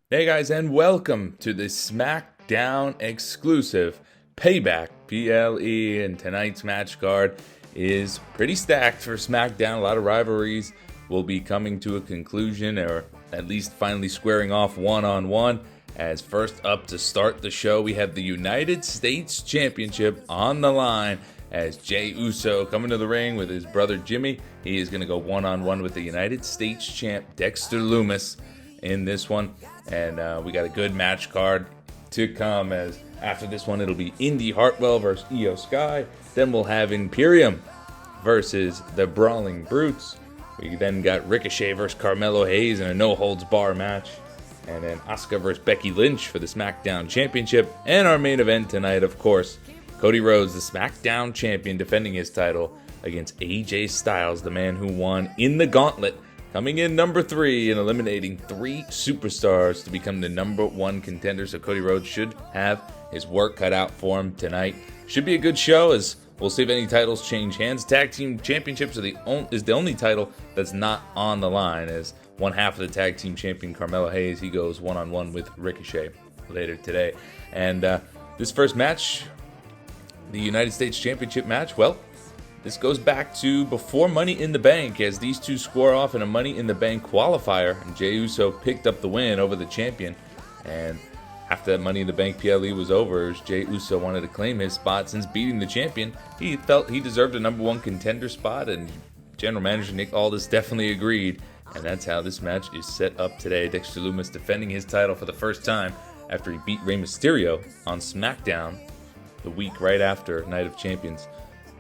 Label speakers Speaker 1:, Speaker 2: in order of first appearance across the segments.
Speaker 1: Hey guys, and welcome to the SmackDown exclusive Payback PLE. And tonight's match card is pretty stacked for SmackDown. A lot of rivalries will be coming to a conclusion, or at least finally squaring off one-on-one. As first up to start the show, we have the United States Championship on the line as Jey Uso coming to the ring with his brother Jimmy. He is going to go one-on-one with the United States champ Dexter Lumis in this one. And we got a good match card to come, as after this one it'll be Indi Hartwell versus Iyo Sky. Then we'll have Imperium versus the Brawling Brutes. We then got Ricochet versus Carmelo Hayes in a no-holds-bar match. And then Asuka versus Becky Lynch for the SmackDown Championship. And our main event tonight, of course, Cody Rhodes, the SmackDown Champion, defending his title against AJ Styles, the man who won in the gauntlet, coming in number 3 and eliminating 3 superstars to become the number 1 contender. So Cody Rhodes should have his work cut out for him tonight. Should be a good show, as we'll see if any titles change hands. Tag Team Championships is the only title that's not on the line, as one half of the Tag Team Champion, Carmelo Hayes, he goes one-on-one with Ricochet later today. And this first match, the United States Championship match, well, this goes back to before Money in the Bank, as these two square off in a Money in the Bank qualifier, and Jey Uso picked up the win over the champion. And after that Money in the Bank PLE was over, as Jey Uso wanted to claim his spot since beating the champion. He felt he deserved a number 1 contender spot, and General Manager Nick Aldis definitely agreed. And that's how this match is set up today. Dexter Lumis defending his title for the first time after he beat Rey Mysterio on SmackDown the week right after Night of Champions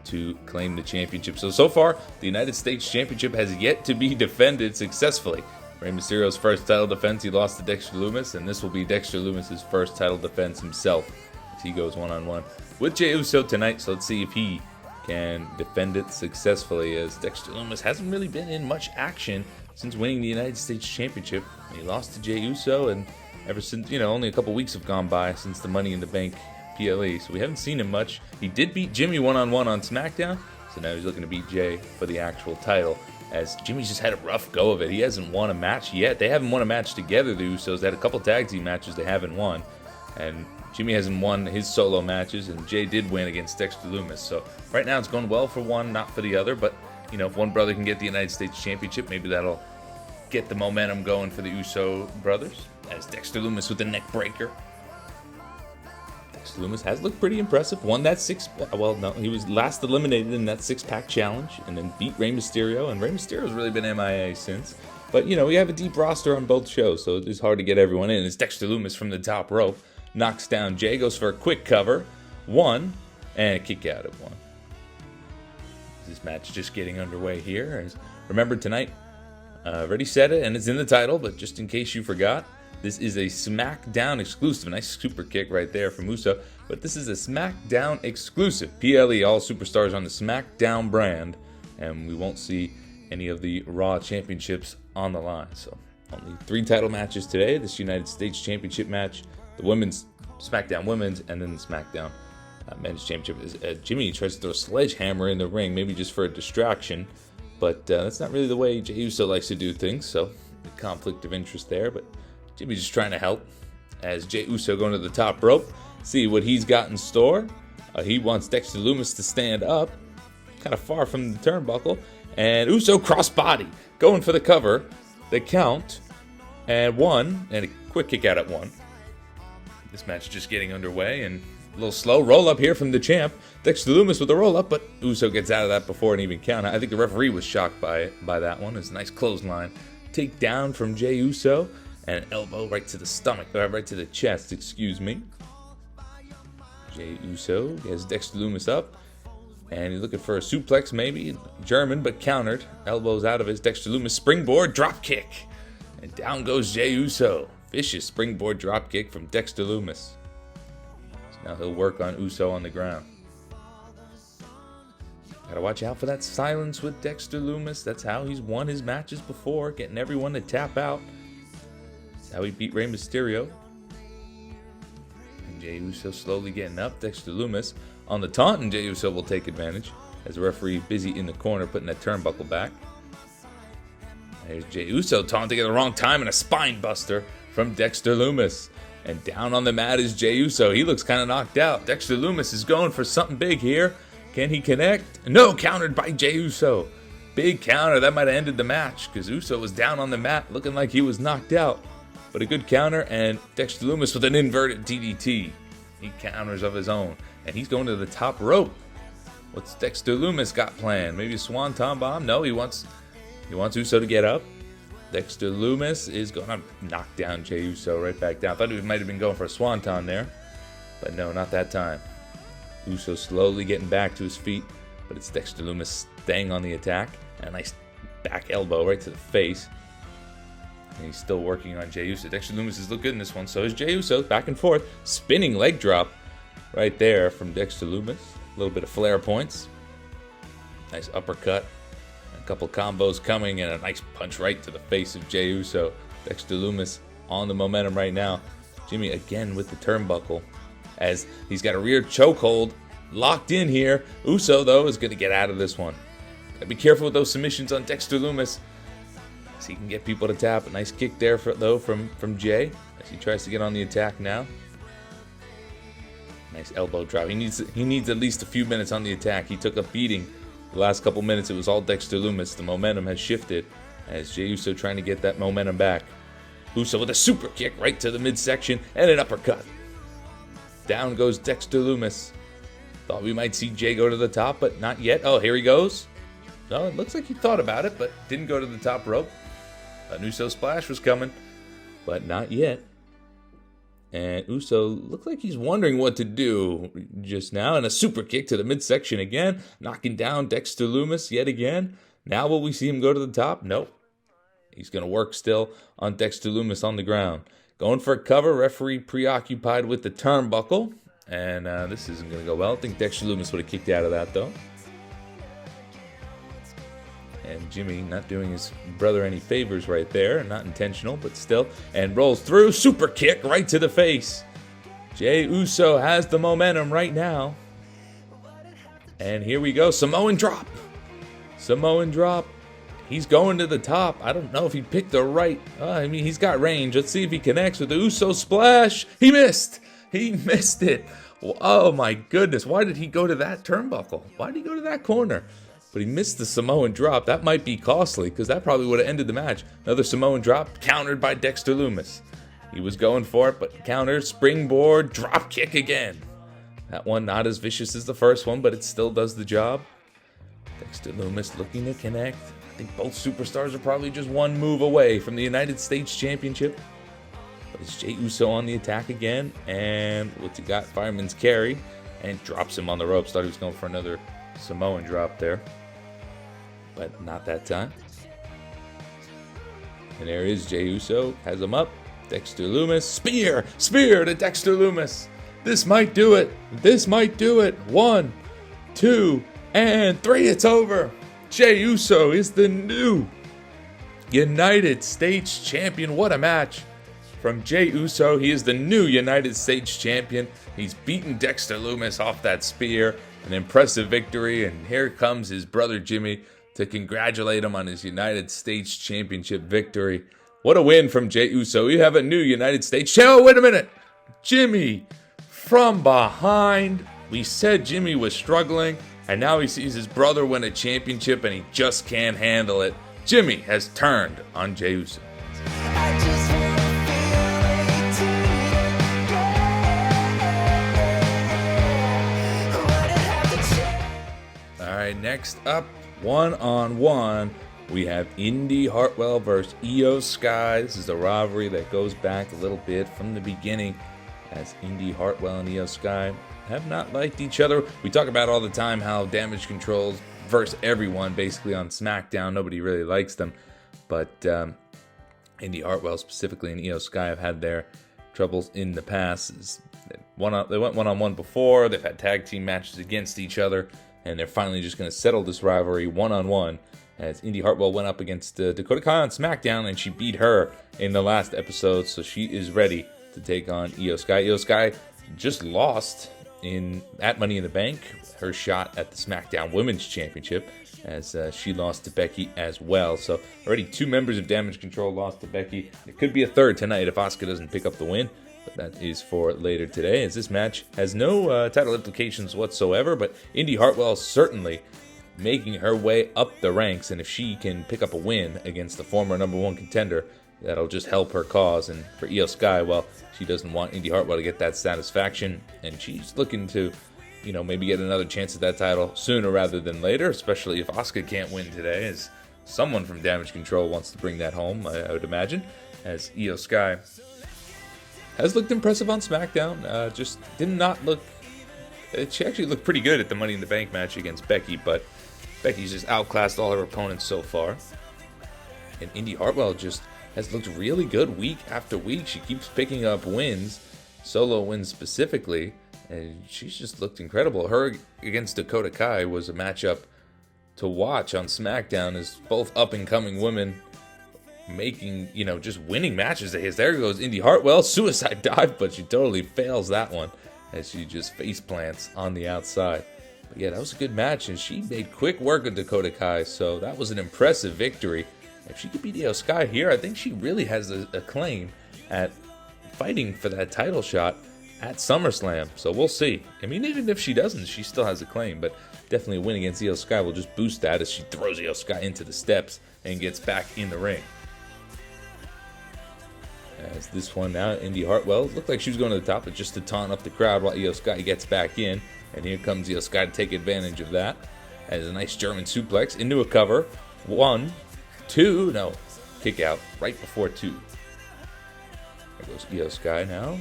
Speaker 1: to claim the championship. So far, the United States Championship has yet to be defended successfully. Rey Mysterio's first title defense, he lost to Dexter Lumis, and this will be Dexter Lumis' first title defense himself as he goes one-on-one with Jey Uso tonight. So let's see if he can defend it successfully, as Dexter Lumis hasn't really been in much action since winning the United States Championship. He lost to Jey Uso, and ever since, only a couple weeks have gone by since the Money in the Bank PLE, so we haven't seen him much. He did beat Jimmy one-on-one on SmackDown, so now he's looking to beat Jey for the actual title, as Jimmy's just had a rough go of it. He hasn't won a match yet. They haven't won a match together, the Usos. They had a couple tag team matches they haven't won, and Jimmy hasn't won his solo matches, and Jey did win against Dexter Lumis. So right now it's going well for one, not for the other, but if one brother can get the United States Championship, maybe that'll get the momentum going for the Uso brothers, as Dexter Lumis with the neck breaker. Lumis has looked pretty impressive. Won that he was last eliminated in that 6-pack challenge, and then beat Rey Mysterio. And Rey Mysterio's really been MIA since. But we have a deep roster on both shows, so it's hard to get everyone in. It's Dexter Lumis from the top rope, knocks down Jey, goes for a quick cover, 1, and a kick out at 1. This match just getting underway here. As remember tonight, already said it, and it's in the title, but just in case you forgot, this is a SmackDown exclusive. Nice super kick right there from Uso. But this is a SmackDown exclusive PLE, all superstars on the SmackDown brand. And we won't see any of the Raw championships on the line. So only 3 title matches today. This United States Championship match, the women's, SmackDown women's, and then the SmackDown men's championship. Jimmy tries to throw a sledgehammer in the ring, maybe just for a distraction. But that's not really the way Jey Uso likes to do things. So the conflict of interest there. But Jimmy's just trying to help, as Jey Uso going to the top rope, see what he's got in store. He wants Dexter Lumis to stand up, kind of far from the turnbuckle, and Uso crossbody, going for the cover, the count, and 1, and a quick kick out at 1. This match just getting underway, and a little slow roll up here from the champ. Dexter Lumis with a roll up, but Uso gets out of that before an even count. I think the referee was shocked by that one. It's a nice clothesline take down from Jey Uso. And an elbow right to the stomach, right to the chest, excuse me. Jey Uso has Dexter Lumis up, and he's looking for a suplex, maybe. German, but countered. Elbows out of his Dexter Lumis springboard drop kick. And down goes Jey Uso. Vicious springboard drop kick from Dexter Lumis. So now he'll work on Uso on the ground. Gotta watch out for that silence with Dexter Lumis. That's how he's won his matches before, getting everyone to tap out. How he beat Rey Mysterio. And Jey Uso slowly getting up. Dexter Lumis on the taunt, and Jey Uso will take advantage as the referee busy in the corner putting that turnbuckle back. There's Jey Uso taunting at the wrong time, and a spine buster from Dexter Lumis. And down on the mat is Jey Uso. He looks kind of knocked out. Dexter Lumis is going for something big here. Can he connect? No, countered by Jey Uso. Big counter. That might have ended the match because Uso was down on the mat looking like he was knocked out. But a good counter, and Dexter Lumis with an inverted DDT. He counters of his own. And he's going to the top rope. What's Dexter Lumis got planned? Maybe a Swanton Bomb? No, he wants Uso to get up. Dexter Lumis is going to knock down Jey Uso right back down. I thought he might have been going for a Swanton there. But no, not that time. Uso slowly getting back to his feet. But it's Dexter Lumis staying on the attack. And a nice back elbow right to the face. And he's still working on Jey Uso. Dexter Lumis has looked good in this one. So is Jey Uso. Back and forth. Spinning leg drop right there from Dexter Lumis. A little bit of flare points. Nice uppercut. A couple combos coming and a nice punch right to the face of Jey Uso. Dexter Lumis on the momentum right now. Jimmy again with the turnbuckle as he's got a rear chokehold locked in here. Uso, though, is going to get out of this one. Gotta be careful with those submissions on Dexter Lumis as he can get people to tap. A nice kick there, though, from Jey as he tries to get on the attack now. Nice elbow drop. He needs at least a few minutes on the attack. He took a beating. The last couple minutes, it was all Dexter Lumis. The momentum has shifted as Jey Uso trying to get that momentum back. Uso with a super kick right to the midsection and an uppercut. Down goes Dexter Lumis. Thought we might see Jey go to the top, but not yet. Oh, here he goes. No, it looks like he thought about it, but didn't go to the top rope. A Uso splash was coming, but not yet. And Uso looks like he's wondering what to do just now. And a super kick to the midsection again. Knocking down Dexter Lumis yet again. Now will we see him go to the top? Nope. He's going to work still on Dexter Lumis on the ground. Going for a cover. Referee preoccupied with the turnbuckle. And this isn't going to go well. I think Dexter Lumis would have kicked out of that, though. And Jimmy not doing his brother any favors right there. Not intentional, but still. And rolls through. Super kick right to the face. Jey Uso has the momentum right now. And here we go. Samoan drop. Samoan drop. He's going to the top. I don't know if he picked the right. He's got range. Let's see if he connects with the Uso splash. He missed. He missed it. Oh my goodness. Why did he go to that turnbuckle? Why did he go to that corner? But he missed the Samoan drop. That might be costly because that probably would have ended the match. Another Samoan drop countered by Dexter Lumis. He was going for it, but counter, springboard, drop kick again. That one not as vicious as the first one, but it still does the job. Dexter Lumis looking to connect. I think both superstars are probably just one move away from the United States Championship. But it's Jey Uso on the attack again. And what's he got? Fireman's carry. And drops him on the ropes. Thought he was going for another Samoan drop there. But not that time. And there is Jey Uso. Has him up. Dexter Lumis. Spear! Spear to Dexter Lumis. This might do it. This might do it. 1, 2, and 3. It's over. Jey Uso is the new United States Champion. What a match. From Jey Uso, he is the new United States Champion. He's beaten Dexter Lumis off that spear. An impressive victory. And here comes his brother Jimmy to congratulate him on his United States Championship victory. What a win from Jey Uso. We have a new United States Champion. Oh, wait a minute. Jimmy from behind. We said Jimmy was struggling, and now he sees his brother win a championship, and he just can't handle it. Jimmy has turned on Jey Uso. All right, next up, one-on-one, we have Indi Hartwell versus Iyo Sky. This is a rivalry that goes back a little bit from the beginning, as Indi Hartwell and Iyo Sky have not liked each other. We talk about all the time how Damage Control's versus everyone basically on SmackDown. Nobody really likes them. But Indi Hartwell specifically and Iyo Sky have had their troubles in the past. They went one-on-one before. They've had tag team matches against each other. And they're finally just going to settle this rivalry one-on-one as Indi Hartwell went up against Dakota Kai on SmackDown, and she beat her in the last episode, so she is ready to take on Iyo Sky. Iyo Sky just lost at Money in the Bank, her shot at the SmackDown Women's Championship. as she lost to Becky as well. So already 2 members of Damage Control lost to Becky. It could be a third tonight if Asuka doesn't pick up the win, but that is for later today, as this match has no title implications whatsoever. But Indi Hartwell certainly making her way up the ranks, and if she can pick up a win against the former #1 contender, that'll just help her cause. And for Iyo Sky, well, she doesn't want Indi Hartwell to get that satisfaction, and she's looking to, maybe get another chance at that title sooner rather than later, especially if Asuka can't win today, as someone from Damage Control wants to bring that home, I would imagine, as Iyo Sky has looked impressive on SmackDown. Just did not look... She actually looked pretty good at the Money in the Bank match against Becky, but Becky's just outclassed all her opponents so far. And Indi Hartwell just has looked really good week after week. She keeps picking up wins, solo wins specifically, and she's just looked incredible. Her against Dakota Kai was a matchup to watch on SmackDown, as both up-and-coming women making, just winning matches. There goes Indi Hartwell, suicide dive, but she totally fails that one as she just face plants on the outside. But yeah, that was a good match, and she made quick work of Dakota Kai, so that was an impressive victory. If she could beat Iyo Sky here, I think she really has a claim at fighting for that title shot at SummerSlam. So we'll see. I mean, even if she doesn't, she still has a claim, but definitely a win against Iyo Sky will just boost that as she throws Iyo Sky into the steps and gets back in the ring. As this one now, Indi Hartwell looked like she was going to the top, but just to taunt up the crowd while Iyo Sky gets back in. And here comes Iyo Sky to take advantage of that. As a nice German suplex into a cover. 1, 2, no, kick out right before 2. There goes Iyo Sky now.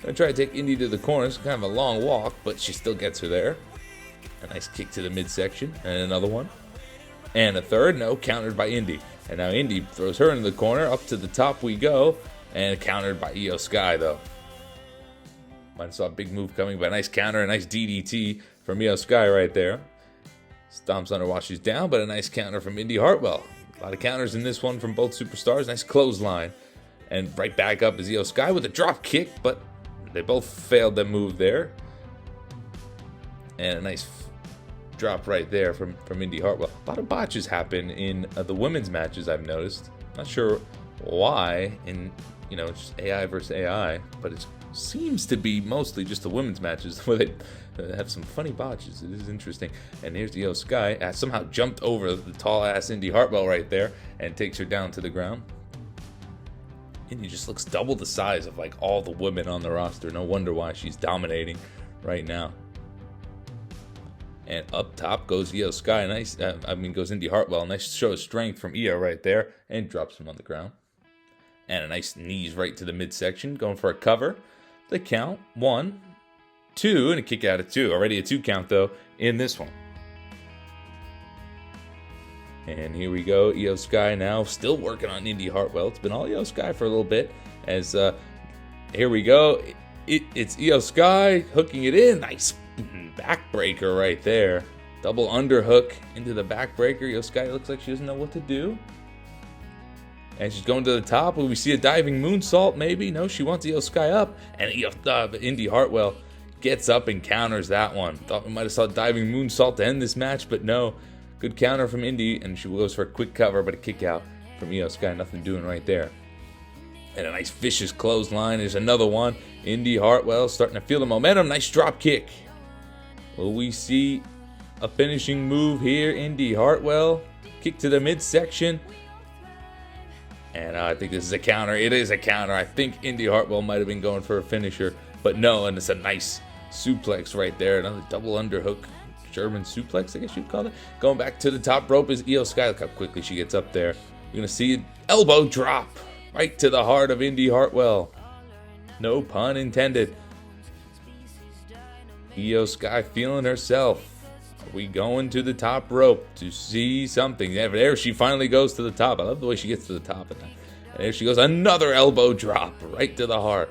Speaker 1: Gonna try to take Indi to the corner. It's kind of a long walk, but she still gets her there. A nice kick to the midsection, and another one. And a third, no, countered by Indi. And now Indi throws her into the corner. Up to the top we go, and countered by Iyo Sky, though. Might have saw a big move coming, but a nice counter, a nice DDT from Iyo Sky right there. Stomps on her while she's down, but a nice counter from Indi Hartwell. A lot of counters in this one from both superstars. Nice clothesline. And right back up is Iyo Sky with a drop kick, but they both failed their move there. And a nice drop right there from Indi Hartwell. A lot of botches happen in the women's matches, I've noticed. Not sure why in, it's just AI versus AI, but it seems to be mostly just the women's matches where they have some funny botches. It is interesting. And here's Iyo Sky. Somehow jumped over the tall-ass Indi Hartwell right there and takes her down to the ground. Indi just looks double the size of like all the women on the roster. No wonder why she's dominating right now. And up top goes Iyo Sky. Goes Indi Hartwell. Nice show of strength from Iyo right there. And drops him on the ground. And a nice knees right to the midsection. Going for a cover. The count. 1, 2. And a kick out of 2. Already a 2 count, though, in this one. And here we go. Iyo Sky now still working on Indi Hartwell. It's been all Iyo Sky for a little bit. As here we go. It's Iyo Sky hooking it in. Nice backbreaker right there. Double underhook into the backbreaker. Iyo Sky looks like she doesn't know what to do. And she's going to the top. Will we see a diving moonsault maybe? No, she wants Iyo Sky up. And Indi Hartwell gets up and counters that one. Thought we might have saw a diving moonsault to end this match, but no. Good counter from Indi, and she goes for a quick cover, but a kick out from Iyo Sky. Nothing doing right there. And a nice vicious clothesline. There's another one. Indi Hartwell starting to feel the momentum. Nice drop kick. Will we see a finishing move here? Indi Hartwell. Kick to the midsection. And I think this is a counter. It is a counter. I think Indi Hartwell might have been going for a finisher, but no, and it's a nice suplex right there. Another double underhook. German suplex, I guess you'd call it. Going back to the top rope is Iyo Sky. Look how quickly she gets up there. You're going to see an elbow drop right to the heart of Indi Hartwell. No pun intended. Iyo Sky feeling herself. Are we going to the top rope to see something? There she finally goes to the top. I love the way she gets to the top of that. And there she goes. Another elbow drop right to the heart.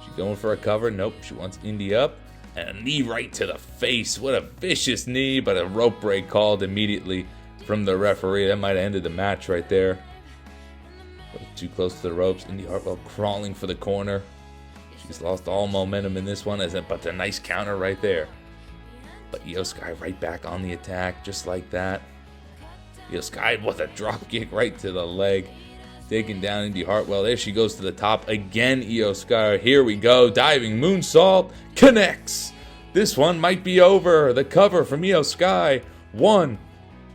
Speaker 1: She's going for a cover. Nope. She wants Indi up. And a knee right to the face. What a vicious knee, but a rope break called immediately from the referee. That might have ended the match right there. Too close to the ropes. Indi Hartwell crawling for the corner. She's lost all momentum in this one, but a nice counter right there. But Iyo Sky right back on the attack, just like that. Iyo Sky with a drop kick right to the leg. Taking down Indi Hartwell. There she goes to the top. Again, Iyo Sky. Here we go. Diving moonsault. Connects. This one might be over. The cover from Iyo Sky. 1,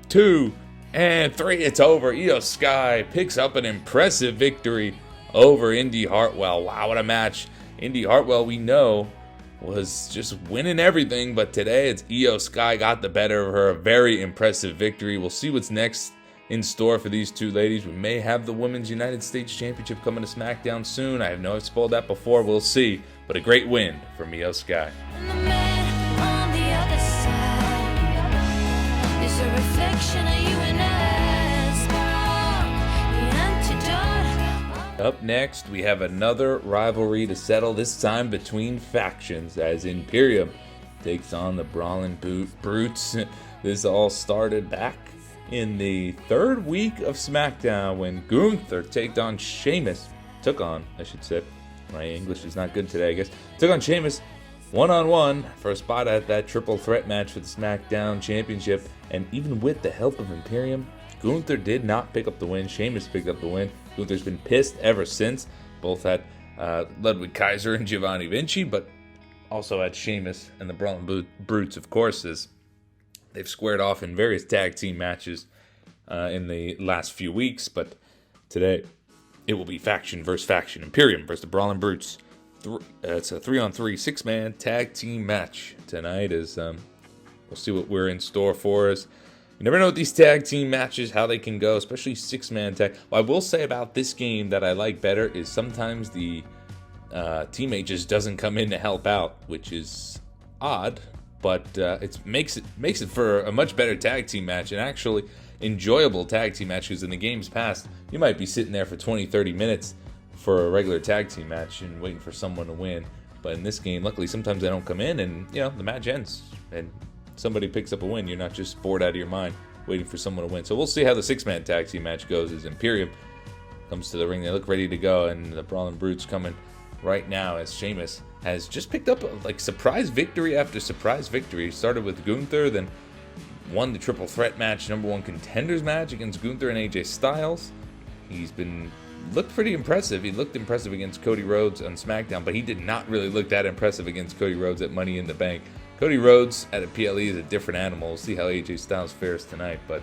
Speaker 1: 2, and 3. It's over. Iyo Sky picks up an impressive victory over Indi Hartwell. Wow, what a match. Indi Hartwell, we know, was just winning everything, but today it's Iyo Sky got the better of her. A very impressive victory. We'll see what's next in store for these two ladies. We may have the Women's United States Championship coming to SmackDown soon. I know I've spoiled that before. We'll see. But a great win from Iyo Sky. Up next, we have another rivalry to settle, this time between factions, as Imperium takes on the Brawling Brutes. This all started back in the 3rd week of SmackDown when Gunther took on, my English is not good today, I guess, took on Sheamus one-on-one for a spot at that triple threat match for the SmackDown Championship. And even with the help of Imperium, Gunther did not pick up the win. Sheamus picked up the win. Gunther's been pissed ever since. Both had Ludwig Kaiser and Giovanni Vinci, but also had Sheamus and the Brawling Brutes, of course, as they've squared off in various tag team matches in the last few weeks. But today, it will be faction versus faction. Imperium versus the Brawling Brutes. It's a 3-on-3 6-man tag team match tonight. As we'll see what we're in store for us. You never know with these tag team matches how they can go, especially 6-man tag. What I will say about this game that I like better is sometimes the teammate just doesn't come in to help out, which is odd, but it makes it for a much better tag team match, and actually enjoyable tag team match, because in the games past, you might be sitting there for 20-30 minutes for a regular tag team match and waiting for someone to win. But in this game, luckily, sometimes they don't come in, and the match ends and somebody picks up a win. You're not just bored out of your mind waiting for someone to win. So we'll see how the 6-man tag team match goes as Imperium comes to the ring. They look ready to go, and the Brawling Brutes coming right now as Sheamus has just picked up surprise victory after surprise victory. He started with Gunther, then won the triple threat match, #1 contenders match against Gunther and AJ Styles. He's looked pretty impressive. He looked impressive against Cody Rhodes on SmackDown, but he did not really look that impressive against Cody Rhodes at Money in the Bank. Cody Rhodes at a PLE is a different animal. We'll see how AJ Styles fares tonight. But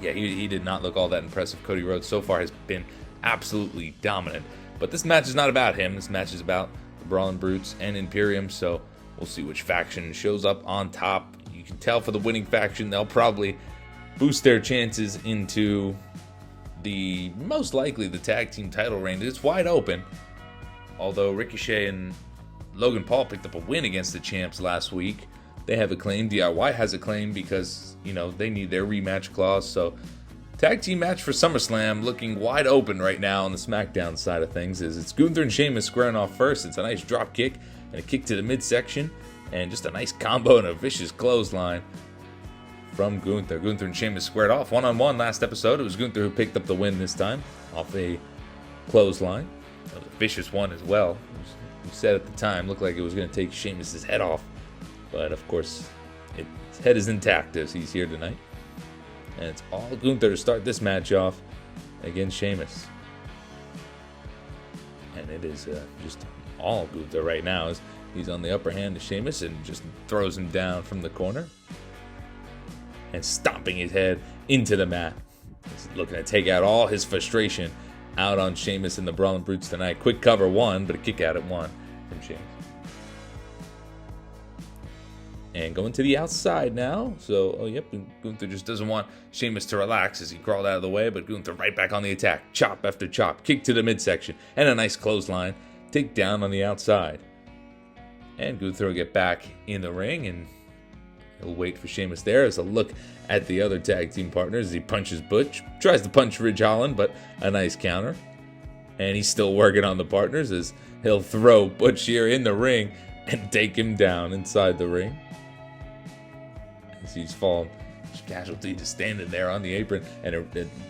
Speaker 1: yeah, he did not look all that impressive. Cody Rhodes so far has been absolutely dominant. But this match is not about him. This match is about the Brawling Brutes and Imperium. So we'll see which faction shows up on top. You can tell for the winning faction, they'll probably boost their chances into most likely the tag team title reign. It's wide open. Although Ricochet and Logan Paul picked up a win against the champs last week. They have a claim. DIY has a claim because, they need their rematch clause. So, tag team match for SummerSlam looking wide open right now on the SmackDown side of things. It's Gunther and Sheamus squaring off first. It's a nice drop kick and a kick to the midsection. And just a nice combo and a vicious clothesline from Gunther. Gunther and Sheamus squared off one-on-one last episode. It was Gunther who picked up the win this time off a clothesline. It was a vicious one as well. We said at the time, looked like it was going to take Sheamus' head off. But, of course, his head is intact as he's here tonight. And it's all Gunther to start this match off against Sheamus. And it is just all Gunther right now. As he's on the upper hand to Sheamus and just throws him down from the corner. And stomping his head into the mat. He's looking to take out all his frustration out on Sheamus and the Brawling Brutes tonight. Quick cover 1, but a kick out at 1 from Sheamus. And going to the outside now. So, Gunther just doesn't want Sheamus to relax as he crawled out of the way, but Gunther right back on the attack. Chop after chop. Kick to the midsection. And a nice clothesline. Take down on the outside. And Gunther will get back in the ring, and he'll wait for Sheamus there as a look at the other tag team partners as he punches Butch. Tries to punch Ridge Holland, but a nice counter. And he's still working on the partners as he'll throw Butch here in the ring and take him down inside the ring. As he's fallen casualty just standing there on the apron. And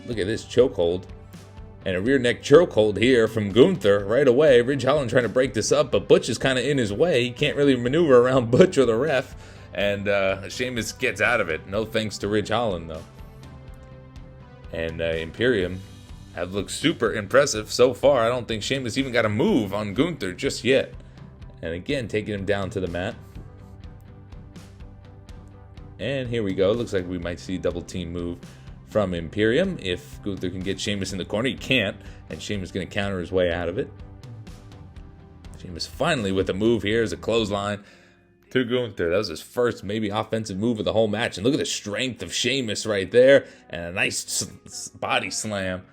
Speaker 1: look at this chokehold. And a rear neck chokehold here from Gunther right away. Ridge Holland trying to break this up, but Butch is kind of in his way. He can't really maneuver around Butch or the ref. and Sheamus gets out of it. No thanks to Ridge Holland, though. And Imperium have looked super impressive so far. I don't think Sheamus even got a move on Gunther just yet. And again, taking him down to the mat. And here we go. Looks like we might see a double team move from Imperium. If Gunther can get Sheamus in the corner, he can't. And Sheamus is going to counter his way out of it. Sheamus finally with a move here as a clothesline to Gunther. That was his first maybe offensive move of the whole match. And look at the strength of Sheamus right there. And a nice body slam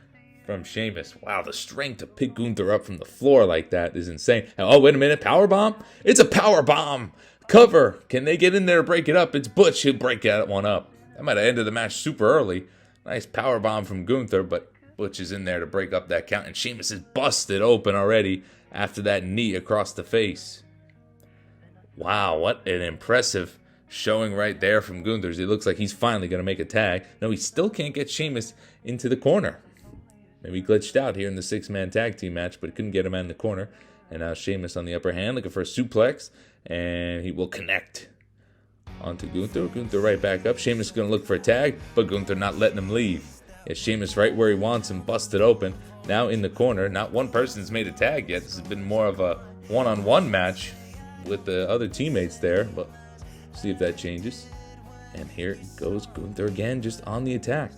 Speaker 1: from Sheamus. Wow, the strength to pick Gunther up from the floor like that is insane. Oh, wait a minute. Powerbomb? It's a powerbomb. Cover. Can they get in there to break it up? It's Butch. He'll break that one up. That might have ended the match super early. Nice powerbomb from Gunther, but Butch is in there to break up that count. And Sheamus is busted open already after that knee across the face. Wow, what an impressive showing right there from Gunther. It looks like he's finally going to make a tag. No, he still can't get Sheamus into the corner. Maybe he glitched out here in the six-man tag team match, but couldn't get him in the corner. And now Sheamus on the upper hand, looking for a suplex. And he will connect onto Gunther. Gunther right back up. Sheamus is going to look for a tag, but Gunther not letting him leave. It's Sheamus right where he wants him, busted open. Now in the corner. Not one person's made a tag yet. This has been more of a one-on-one match with the other teammates there, but see if that changes. And here goes Gunther again, just on the attack.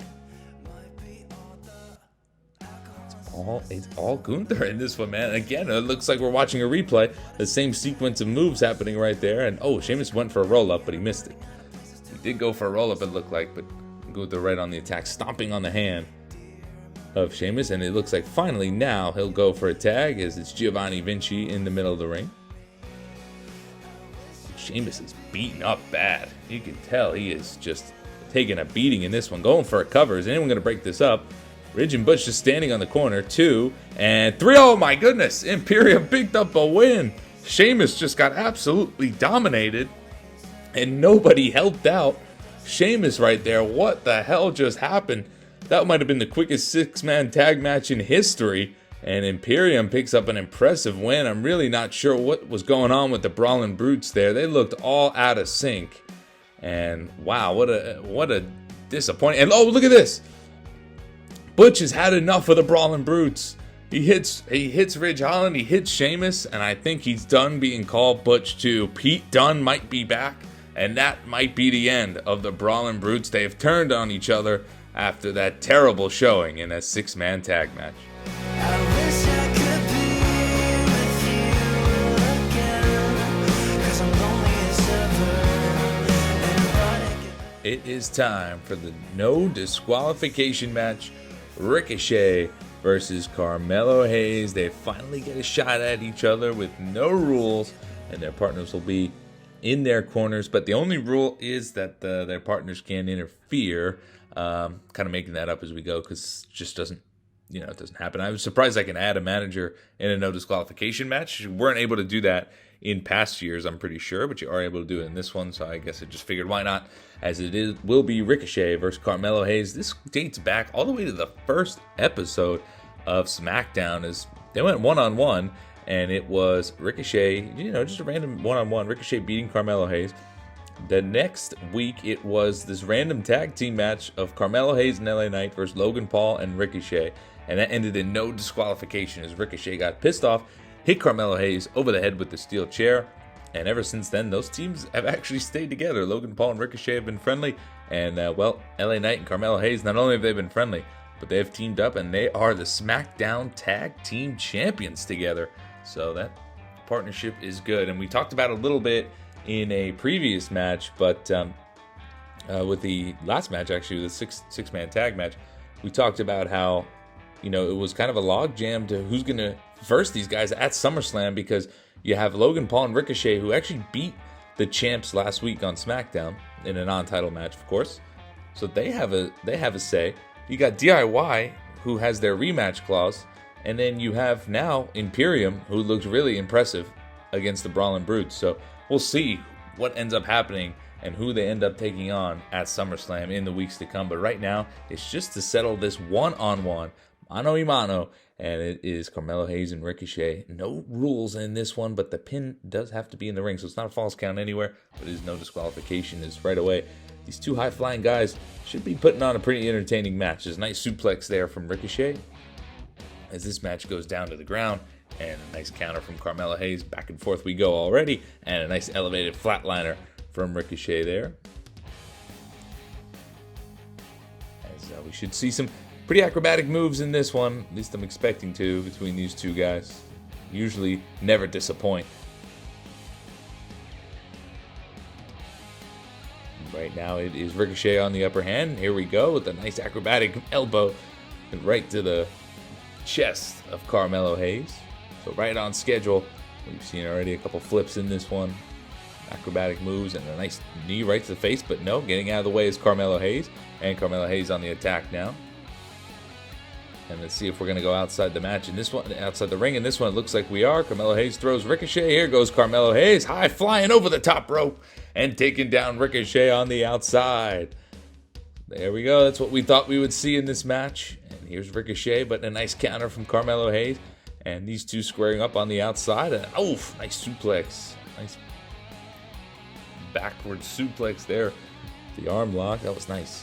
Speaker 1: It's all Gunther in this one, man. Again, it looks like we're watching a replay. The same sequence of moves happening right there. And oh, Sheamus went for a roll-up, but he missed it. He did go for a roll-up, it looked like, but Gunther right on the attack, stomping on the hand of Sheamus. And it looks like finally now he'll go for a tag as it's Giovanni Vinci in the middle of the ring. Sheamus is beaten up bad. You can tell he is just taking a beating in this one. Going for a cover. Is anyone going to break this up? Ridge and Butch just standing on the corner. 2 and 3. Oh my goodness. Imperium picked up a win. Sheamus just got absolutely dominated. And nobody helped out. Sheamus right there. What the hell just happened? That might have been the quickest six-man tag match in history. And Imperium picks up an impressive win. I'm really not sure what was going on with the Brawling Brutes there. They looked all out of sync. And wow, what a disappointment. And oh, look at this. Butch has had enough of the Brawling Brutes. He hits Ridge Holland, he hits Sheamus, and I think he's done being called Butch too. Pete Dunne might be back, and that might be the end of the Brawling Brutes. They have turned on each other after that terrible showing in a six-man tag match. It is time for the no disqualification match. Ricochet versus Carmelo Hayes. They finally get a shot at each other with no rules, and their partners will be in their corners. But the only rule is that their partners can't interfere. Kind of making that up as we go because it just doesn't, it doesn't happen. I was surprised I can add a manager in a no disqualification match. You weren't able to do that in past years, I'm pretty sure, but you are able to do it in this one, so I guess I just figured why not, as it will be Ricochet versus Carmelo Hayes. This dates back all the way to the first episode of SmackDown, as they went one-on-one, and it was Ricochet, just a random one-on-one, Ricochet beating Carmelo Hayes. The next week, it was this random tag team match of Carmelo Hayes and LA Knight versus Logan Paul and Ricochet, and that ended in no disqualification as Ricochet got pissed off, hit Carmelo Hayes over the head with the steel chair, and ever since then, those teams have actually stayed together. Logan Paul and Ricochet have been friendly, and LA Knight and Carmelo Hayes, not only have they been friendly, but they have teamed up, and they are the SmackDown Tag Team Champions together. So that partnership is good, and we talked about it a little bit in a previous match, but with the last match, actually, the six-man tag match, we talked about how, it was kind of a logjam to who's going to verse these guys at SummerSlam, because you have Logan Paul and Ricochet, who actually beat the champs last week on SmackDown in a non-title match, of course. So they have a say. You got DIY, who has their rematch clause, and then you have now Imperium, who looks really impressive against the Brawling Brutes. So we'll see what ends up happening and who they end up taking on at SummerSlam in the weeks to come. But right now, it's just to settle this one-on-one mano a mano. And it is Carmelo Hayes and Ricochet. No rules in this one, but the pin does have to be in the ring. So it's not a false count anywhere, but it is no disqualification. It's right away. These two high-flying guys should be putting on a pretty entertaining match. There's a nice suplex there from Ricochet as this match goes down to the ground. And a nice counter from Carmelo Hayes. Back and forth we go already. And a nice elevated flatliner from Ricochet there. As we should see some pretty acrobatic moves in this one. At least I'm expecting to, between these two guys. Usually never disappoint. Right now it is Ricochet on the upper hand. Here we go with a nice acrobatic elbow right to the chest of Carmelo Hayes. So right on schedule. We've seen already a couple flips in this one. Acrobatic moves and a nice knee right to the face. But no, getting out of the way is Carmelo Hayes. And Carmelo Hayes on the attack now. And let's see if we're going to go outside the match in this one, outside the ring in this one. It looks like we are. Carmelo Hayes throws Ricochet. Here goes Carmelo Hayes, high flying over the top rope and taking down Ricochet on the outside. There we go. That's what we thought we would see in this match. And here's Ricochet, but a nice counter from Carmelo Hayes. And these two squaring up on the outside. And nice suplex. Nice backward suplex there. The arm lock. That was nice.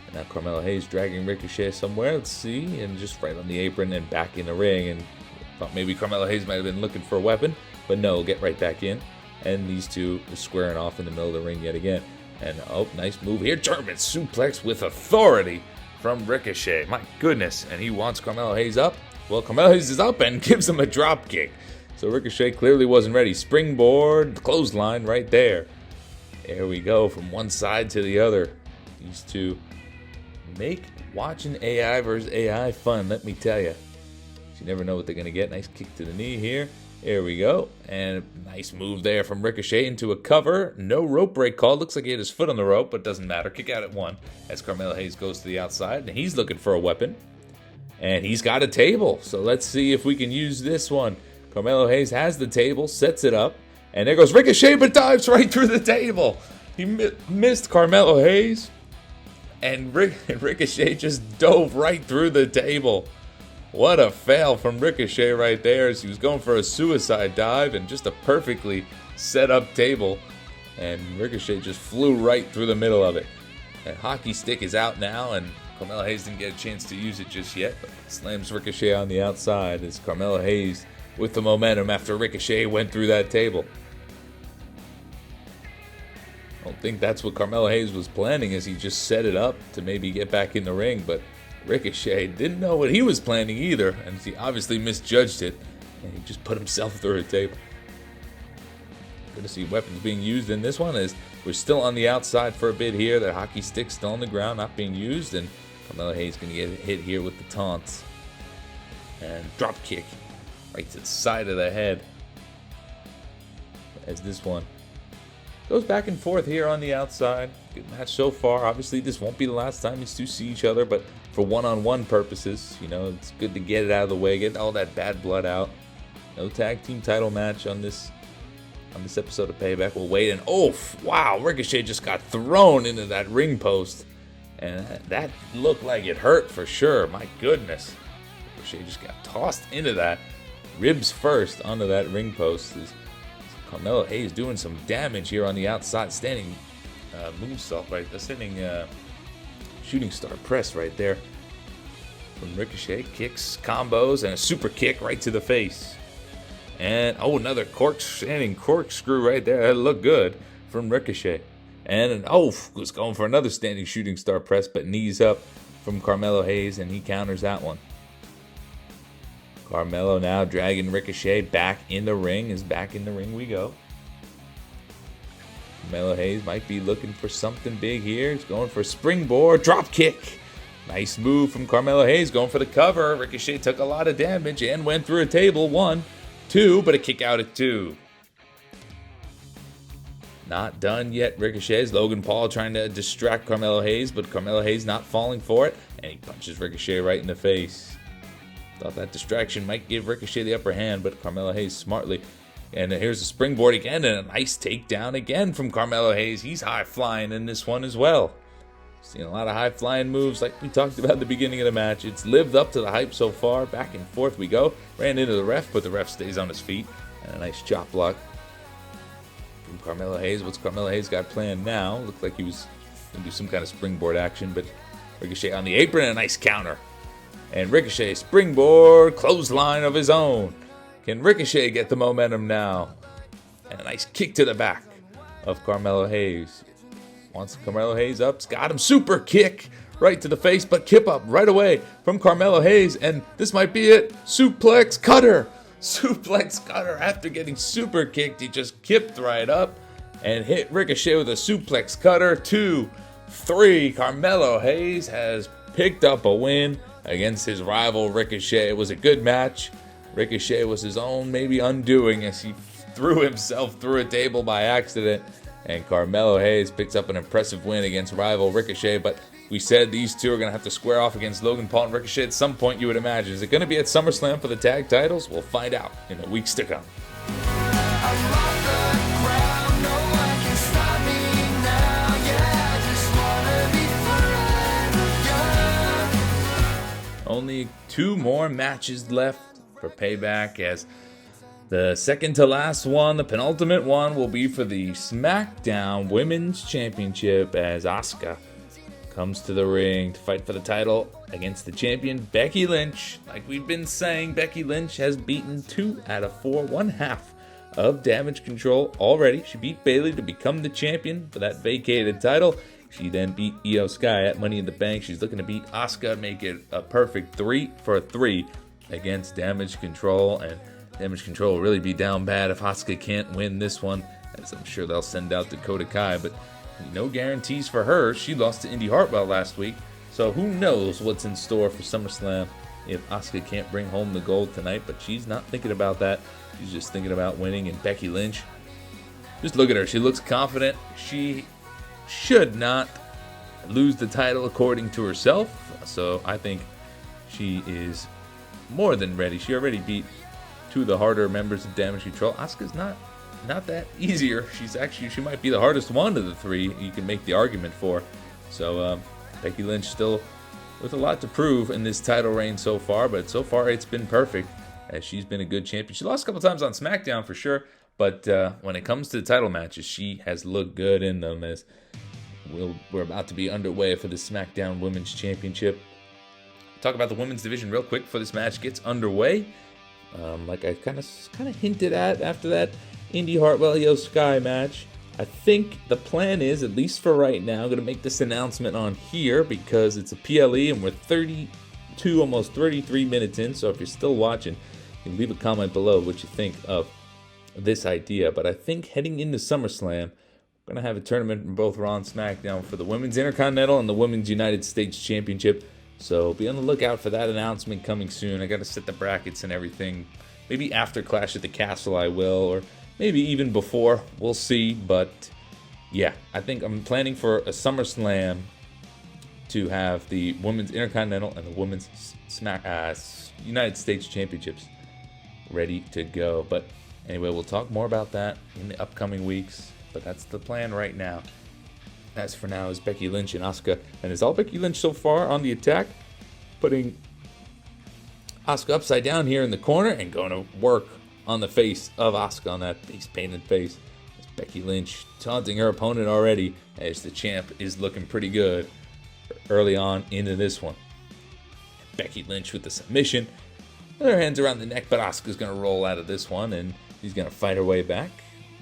Speaker 1: And now Carmelo Hayes dragging Ricochet somewhere. Let's see. And just right on the apron and back in the ring. And thought maybe Carmelo Hayes might have been looking for a weapon. But no, get right back in. And these two are squaring off in the middle of the ring yet again. And nice move here. German suplex with authority from Ricochet. My goodness. And he wants Carmelo Hayes up. Well, Carmelo Hayes is up and gives him a drop kick. So Ricochet clearly wasn't ready. Springboard, clothesline right there. There we go, from one side to the other. These two make watching AI versus AI fun, let me tell you. You never know what they're going to get. Nice kick to the knee here. There we go. And a nice move there from Ricochet into a cover. No rope break called. Looks like he had his foot on the rope, but doesn't matter. Kick out at one as Carmelo Hayes goes to the outside. And he's looking for a weapon. And he's got a table. So let's see if we can use this one. Carmelo Hayes has the table, sets it up. And there goes Ricochet, but dives right through the table. He missed Carmelo Hayes. And Ricochet just dove right through the table. What a fail from Ricochet right there, as he was going for a suicide dive and just a perfectly set up table. And Ricochet just flew right through the middle of it. And hockey stick is out now, and Carmelo Hayes didn't get a chance to use it just yet, but slams Ricochet on the outside as Carmelo Hayes with the momentum after Ricochet went through that table. I don't think that's what Carmelo Hayes was planning, as he just set it up to maybe get back in the ring, but Ricochet didn't know what he was planning either, and he obviously misjudged it, and he just put himself through a table. Good to see weapons being used in this one, as we're still on the outside for a bit here. The hockey stick's still on the ground, not being used, and Carmelo Hayes going to get hit here with the taunts. And drop kick right to the side of the head, as this one goes back and forth here on the outside. Good match so far. Obviously, this won't be the last time these two see each other, but for one-on-one purposes, you know, it's good to get it out of the way, get all that bad blood out. No tag team title match on this episode of Payback. We'll wait, and wow, Ricochet just got thrown into that ring post, and that looked like it hurt for sure. My goodness, Ricochet just got tossed into that, ribs first, onto that ring post. Carmelo Hayes doing some damage here on the outside, standing moonsault right there, standing shooting star press right there from Ricochet. Kicks, combos, and a super kick right to the face. And another standing corkscrew right there. That looked good from Ricochet. And was going for another standing shooting star press, but knees up from Carmelo Hayes, and he counters that one. Carmelo now dragging Ricochet back in the ring. Back in the ring we go. Carmelo Hayes might be looking for something big here. He's going for a springboard drop kick. Nice move from Carmelo Hayes, going for the cover. Ricochet took a lot of damage and went through a table. 1, 2, but a kick out at 2. Not done yet, Ricochet's Logan Paul trying to distract Carmelo Hayes, but Carmelo Hayes not falling for it, and he punches Ricochet right in the face. Thought that distraction might give Ricochet the upper hand, but Carmelo Hayes smartly. And here's a springboard again, and a nice takedown again from Carmelo Hayes. He's high flying in this one as well. Seen a lot of high-flying moves like we talked about at the beginning of the match. It's lived up to the hype so far. Back and forth we go. Ran into the ref, but the ref stays on his feet. And a nice chop block from Carmelo Hayes. What's Carmelo Hayes got planned now? Looked like he was going to do some kind of springboard action, but Ricochet on the apron and a nice counter. And Ricochet, springboard, clothesline of his own. Can Ricochet get the momentum now? And a nice kick to the back of Carmelo Hayes. Wants Carmelo Hayes up. Got him. Super kick right to the face, but kip up right away from Carmelo Hayes. And this might be it. Suplex cutter. Suplex cutter. After getting super kicked, he just kipped right up and hit Ricochet with a suplex cutter. 2, 3. Carmelo Hayes has picked up a win against his rival Ricochet. It was a good match. Ricochet was his own maybe undoing as he threw himself through a table by accident. And Carmelo Hayes picks up an impressive win against rival Ricochet. But we said these two are going to have to square off against Logan Paul and Ricochet at some point, you would imagine. Is it going to be at SummerSlam for the tag titles? We'll find out in the weeks to come. Only 2 more matches left for Payback, as the second to last one, the penultimate one, will be for the SmackDown Women's Championship as Asuka comes to the ring to fight for the title against the champion Becky Lynch. Like we've been saying, Becky Lynch has beaten 2 out of 4, 1/2 of Damage Control already. She beat Bayley to become the champion for that vacated title. She then beat Iyo Sky at Money in the Bank. She's looking to beat Asuka, make it a perfect 3 for 3 against Damage Control. And Damage Control will really be down bad if Asuka can't win this one, as I'm sure they'll send out Dakota Kai. But no guarantees for her. She lost to Indi Hartwell last week. So who knows what's in store for SummerSlam if Asuka can't bring home the gold tonight. But she's not thinking about that. She's just thinking about winning. And Becky Lynch, just look at her. She looks confident. She should not lose the title according to herself. So I think she is more than ready. She already beat 2 of the harder members of Damage Control. Asuka's not that easier. She might be the hardest one of the 3 you can make the argument for. So Becky Lynch still with a lot to prove in this title reign so far, but so far it's been perfect as she's been a good champion. She lost a couple times on SmackDown for sure, but when it comes to the title matches, she has looked good in them, as we're about to be underway for the SmackDown Women's Championship. Talk about the women's division real quick before this match gets underway. Like I kind of hinted at after that Indi Hartwell Iyo Sky match, I think the plan is, at least for right now, I'm going to make this announcement on here because it's a PLE and we're 32, almost 33 minutes in. So if you're still watching, you can leave a comment below what you think of this idea. But I think heading into SummerSlam, we're going to have a tournament in both Raw and SmackDown for the Women's Intercontinental and the Women's United States Championship. So be on the lookout for that announcement coming soon. I got to set the brackets and everything. Maybe after Clash at the Castle I will, or maybe even before. We'll see. But yeah, I think I'm planning for a SummerSlam to have the Women's Intercontinental and the Women's United States Championships ready to go. But anyway, we'll talk more about that in the upcoming weeks. But that's the plan right now. As for now is Becky Lynch and Asuka. And it's all Becky Lynch so far on the attack, putting Asuka upside down here in the corner and going to work on the face of Asuka, on that face painted face. It's Becky Lynch taunting her opponent already, as the champ is looking pretty good early on into this one. Becky Lynch with the submission. Her hands around the neck, but Asuka's going to roll out of this one, and she's going to fight her way back.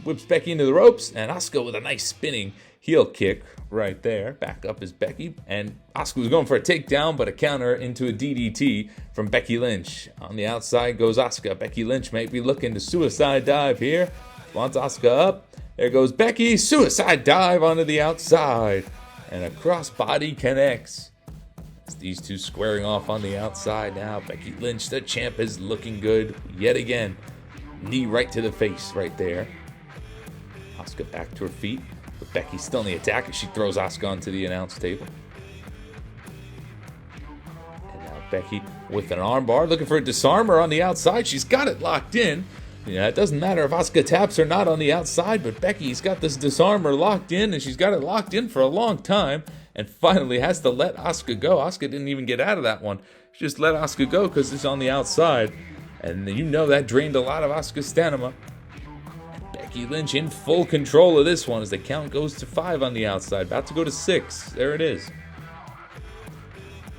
Speaker 1: Whips Becky into the ropes, and Asuka with a nice spinning heel kick right there. Back up is Becky, and Asuka was going for a takedown, but a counter into a DDT from Becky Lynch. On the outside goes Asuka. Becky Lynch may be looking to suicide dive here. Wants Asuka up. There goes Becky. Suicide dive onto the outside. And a crossbody connects. It's these two squaring off on the outside now. Becky Lynch, the champ, is looking good yet again. Knee right to the face right there. Asuka back to her feet. But Becky's still in the attack as she throws Asuka onto the announce table. And now Becky with an armbar, looking for a disarmer on the outside. She's got it locked in. Yeah, it doesn't matter if Asuka taps or not on the outside, but Becky's got this disarmer locked in, and she's got it locked in for a long time. and finally has to let Asuka go. Asuka didn't even get out of that one. She just let Asuka go because it's on the outside. And you know that drained a lot of Asuka's stamina. And Becky Lynch in full control of this one as the count goes to 5 on the outside. About to go to 6. There it is.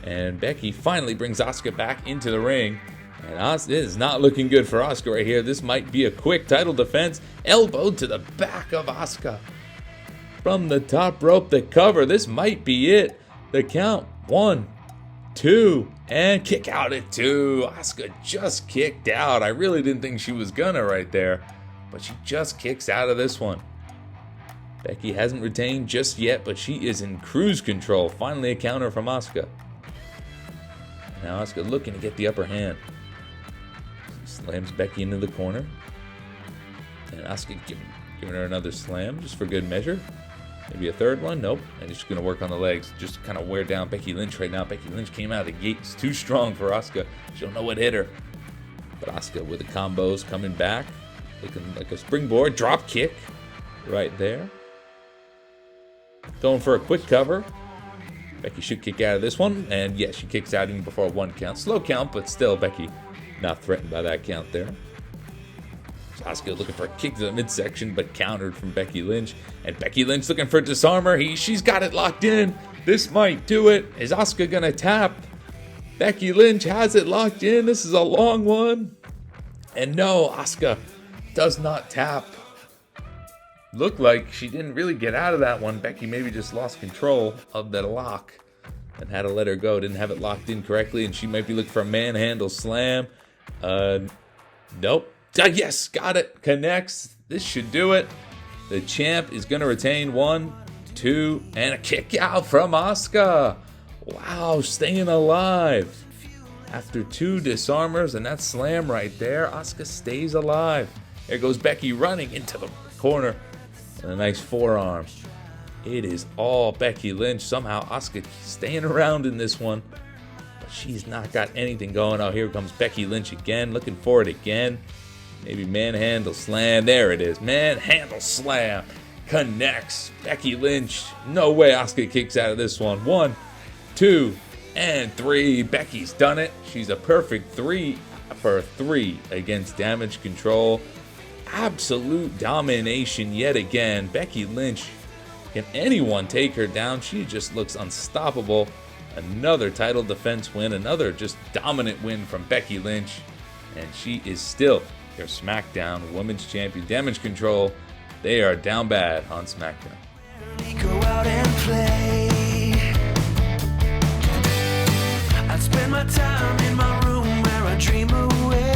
Speaker 1: And Becky finally brings Asuka back into the ring. And Asuka is not looking good for Asuka right here. This might be a quick title defense. Elbow to the back of Asuka. From the top rope, the cover. This might be it. The count. 1, 2, and kick out at 2. Asuka just kicked out. I really didn't think she was gonna right there, but she just kicks out of this one. Becky hasn't retained just yet, but she is in cruise control. Finally a counter from Asuka. Now Asuka looking to get the upper hand. Slams Becky into the corner. And Asuka giving her another slam just for good measure. Maybe a third one? Nope. And it's going to work on the legs. Just kind of wear down Becky Lynch right now. Becky Lynch came out of the gates too strong for Asuka. She don't know what hit her. But Asuka with the combos coming back. Looking like a springboard. Drop kick right there. Going for a quick cover. Becky should kick out of this one. And yes, she kicks out even before a 1 count. Slow count, but still Becky not threatened by that count there. Asuka looking for a kick to the midsection, but countered from Becky Lynch. And Becky Lynch looking for a disarmer. She's got it locked in. This might do it. Is Asuka gonna tap? Becky Lynch has it locked in. This is a long one. And no, Asuka does not tap. Looked like she didn't really get out of that one. Becky maybe just lost control of that lock and had to let her go. Didn't have it locked in correctly, and she might be looking for a manhandle slam. Nope. Yes, got it. Connects. This should do it. The champ is going to retain. 1, 2, and a kick out from Asuka. Wow, staying alive. After 2 disarmers and that slam right there, Asuka stays alive. There goes Becky running into the corner. And a nice forearm. It is all Becky Lynch. Somehow Asuka staying around in this one. But she's not got anything going. Oh, here comes Becky Lynch again. Looking for it again. Maybe manhandle slam. There it is. Manhandle slam. Connects. Becky Lynch. No way Asuka kicks out of this one. 1, 2, and 3. Becky's done it. She's a perfect 3 for 3 against Damage Control. Absolute domination yet again. Becky Lynch. Can anyone take her down? She just looks unstoppable. Another title defense win. Another just dominant win from Becky Lynch. And she is still your SmackDown Women's Champion. Damage Control, they are down bad on SmackDown.
Speaker 2: Go out and play. I'd spend my time in my room where I dream away.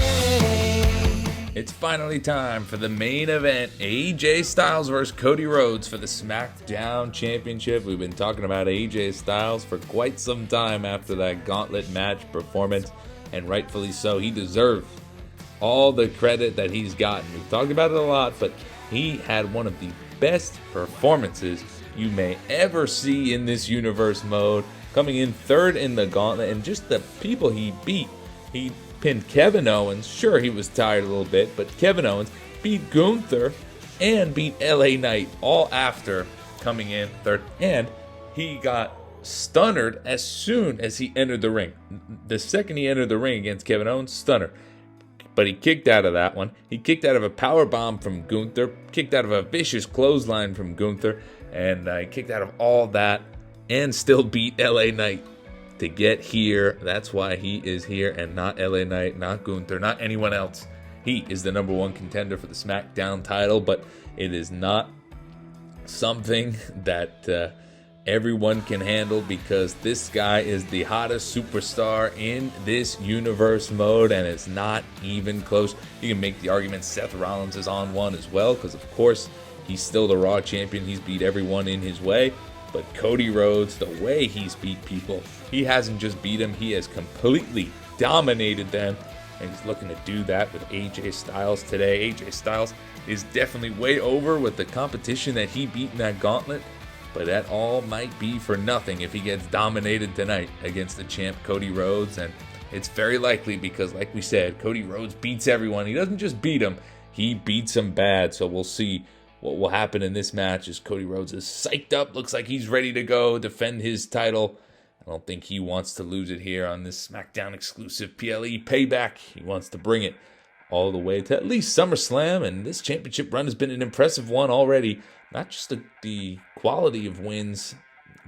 Speaker 1: It's finally time for the main event. AJ Styles versus Cody Rhodes for the SmackDown Championship. We've been talking about AJ Styles for quite some time after that gauntlet match performance, and rightfully so. He deserves all the credit that he's gotten. We've talked about it a lot, but he had one of the best performances you may ever see in this universe mode, coming in 3rd in the gauntlet, and just the people he beat. He pinned Kevin Owens. Sure, he was tired a little bit, but Kevin Owens beat Gunther and beat LA Knight all after coming in 3rd. And he got stunnered as soon as he entered the ring. The second he entered the ring against Kevin Owens, stunner. But he kicked out of that one. He kicked out of a power bomb from Gunther, kicked out of a vicious clothesline from Gunther, and he kicked out of all that and still beat LA Knight to get here. That's why he is here and not LA Knight, not Gunther, not anyone else. He is the number 1 contender for the SmackDown title, but it is not something that everyone can handle, because this guy is the hottest superstar in this universe mode, and it's not even close. You can make the argument Seth Rollins is on one as well, because of course he's still the Raw champion. He's beat everyone in his way. But Cody Rhodes, the way he's beat people, he hasn't just beat them, he has completely dominated them. And he's looking to do that with AJ Styles today. AJ Styles is definitely way over with the competition that he beat in that gauntlet. But that all might be for nothing if he gets dominated tonight against the champ Cody Rhodes. And it's very likely, because like we said, Cody Rhodes beats everyone. He doesn't just beat them, he beats them bad. So we'll see what will happen in this match is Cody Rhodes is psyched up. Looks like he's ready to go defend his title. I don't think he wants to lose it here on this SmackDown exclusive PLE Payback. He wants to bring it all the way to at least SummerSlam, and this championship run has been an impressive one already. Not just the quality of wins,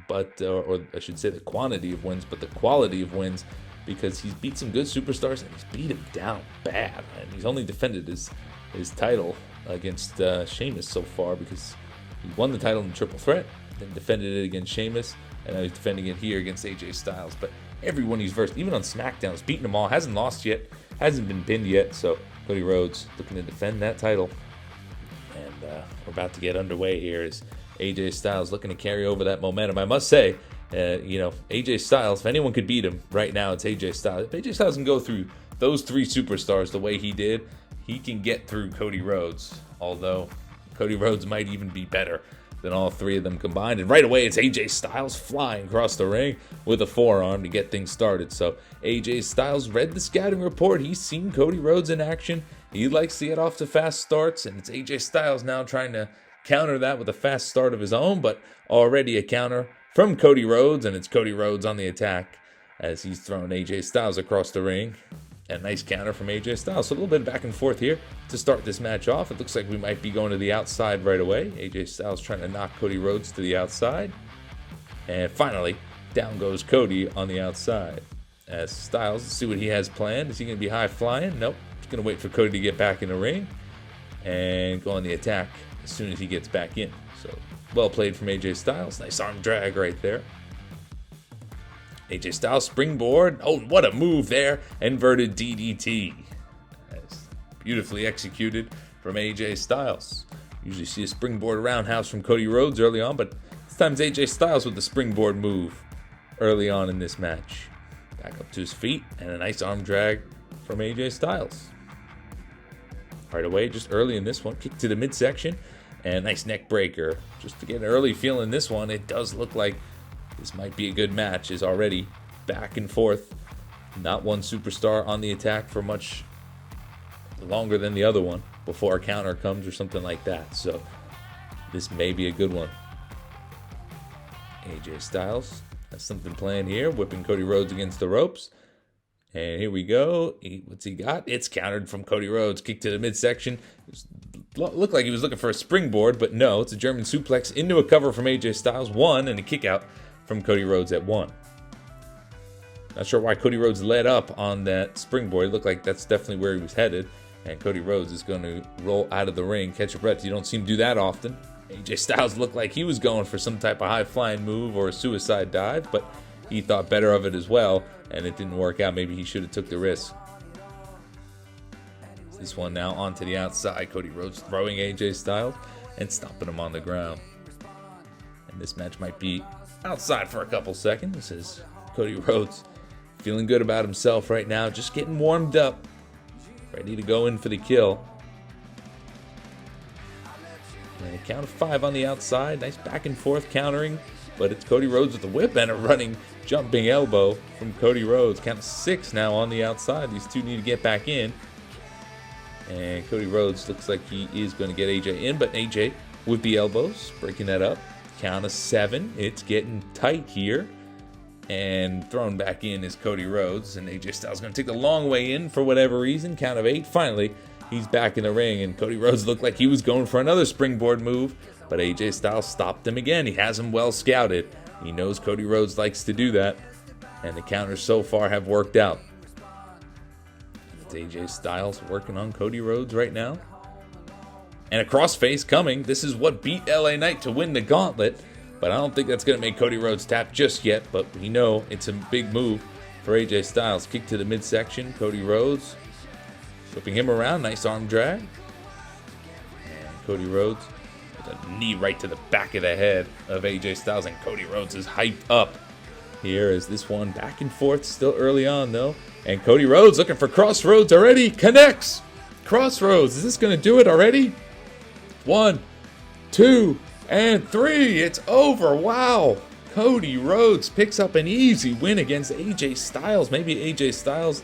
Speaker 1: but or I should say the quantity of wins, but the quality of wins, because he's beat some good superstars and he's beat him down bad. And he's only defended his title against Sheamus so far, because he won the title in Triple Threat, then defended it against Sheamus, and now he's defending it here against AJ Styles. But everyone he's versed, even on SmackDown, has beaten them all, hasn't lost yet, hasn't been pinned yet. So Cody Rhodes looking to defend that title. And we're about to get underway here as AJ Styles looking to carry over that momentum. I must say, AJ Styles, if anyone could beat him right now, it's AJ Styles. If AJ Styles can go through those three superstars the way he did, he can get through Cody Rhodes. Although Cody Rhodes might even be better than all three of them combined. And right away, it's AJ Styles flying across the ring with a forearm to get things started. So AJ Styles read the scouting report. He's seen Cody Rhodes in action. He likes to get off to fast starts, and it's AJ Styles now trying to counter that with a fast start of his own, but already a counter from Cody Rhodes, and it's Cody Rhodes on the attack as he's throwing AJ Styles across the ring. A nice counter from AJ Styles. So a little bit back and forth here to start this match off. It looks like we might be going to the outside right away. AJ Styles trying to knock Cody Rhodes to the outside. And finally, down goes Cody on the outside. As Styles, let's see what he has planned. Is he going to be high flying? Nope. He's going to wait for Cody to get back in the ring and go on the attack as soon as he gets back in. So well played from AJ Styles. Nice arm drag right there. AJ Styles springboard. Oh, what a move there. Inverted DDT. That's beautifully executed from AJ Styles. Usually see a springboard roundhouse from Cody Rhodes early on, but this time it's AJ Styles with the springboard move early on in this match. Back up to his feet and a nice arm drag from AJ Styles. Right away, just early in this one, kick to the midsection and a nice neck breaker. Just to get an early feel in this one, it does look like this might be a good match. Is already back and forth. Not one superstar on the attack for much longer than the other one before a counter comes or something like that. So this may be a good one. AJ Styles has something planned here, whipping Cody Rhodes against the ropes. And here we go. What's he got? It's countered from Cody Rhodes. Kick to the midsection. Looked like he was looking for a springboard, but no. It's a German suplex into a cover from AJ Styles. One, and a kick out from Cody Rhodes at one. Not sure why Cody Rhodes led up on that springboard. It looked like that's definitely where he was headed. And Cody Rhodes is going to roll out of the ring, catch a breath. You don't see him do that often. AJ Styles looked like he was going for some type of high-flying move or a suicide dive, but he thought better of it as well, and it didn't work out. Maybe he should have took the risk. This one now onto the outside. Cody Rhodes throwing AJ Styles and stomping him on the ground. And this match might be outside for a couple seconds as Cody Rhodes feeling good about himself right now, just getting warmed up, ready to go in for the kill. And a count of 5 on the outside. Nice back and forth countering, but it's Cody Rhodes with the whip and a running jumping elbow from Cody Rhodes. Count of 6 now on the outside. These two need to get back in. And Cody Rhodes looks like he is going to get AJ in, but AJ with the elbows, breaking that up. Count of 7. It's getting tight here. And thrown back in is Cody Rhodes. And AJ Styles going to take the long way in for whatever reason. Count of 8. Finally, he's back in the ring. And Cody Rhodes looked like he was going for another springboard move. But AJ Styles stopped him again. He has him well scouted. He knows Cody Rhodes likes to do that. And the counters so far have worked out. It's AJ Styles working on Cody Rhodes right now. And a crossface coming. This is what beat LA Knight to win the gauntlet. But I don't think that's going to make Cody Rhodes tap just yet. But we know it's a big move for AJ Styles. Kick to the midsection. Cody Rhodes whipping him around. Nice arm drag. And Cody Rhodes with a knee right to the back of the head of AJ Styles. And Cody Rhodes is hyped up here as this one back and forth. Still early on though. And Cody Rhodes looking for Crossroads already. Connects. Crossroads. Is this going to do it already? 1, 2, and 3. It's over. Wow. Cody Rhodes picks up an easy win against AJ Styles. Maybe AJ Styles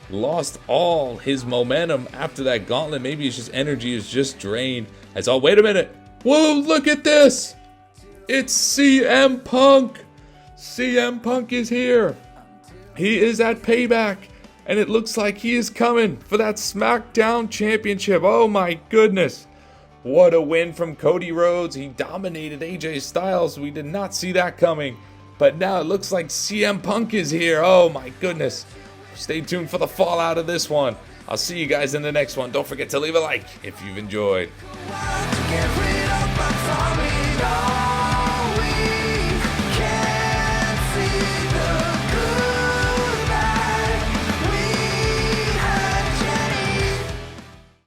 Speaker 1: lost all his momentum after that gauntlet. Maybe his energy is just drained. As oh, wait a minute. Whoa, look at this! It's CM Punk! CM Punk is here! He is at Payback, and it looks like he is coming for that SmackDown Championship. Oh my goodness! What a win from Cody Rhodes. He dominated AJ Styles. We did not see that coming. But now it looks like CM Punk is here. Oh my goodness. Stay tuned for the fallout of this one. I'll see you guys in the next one. Don't forget to leave a like if you've enjoyed.
Speaker 2: Get rid of my family now.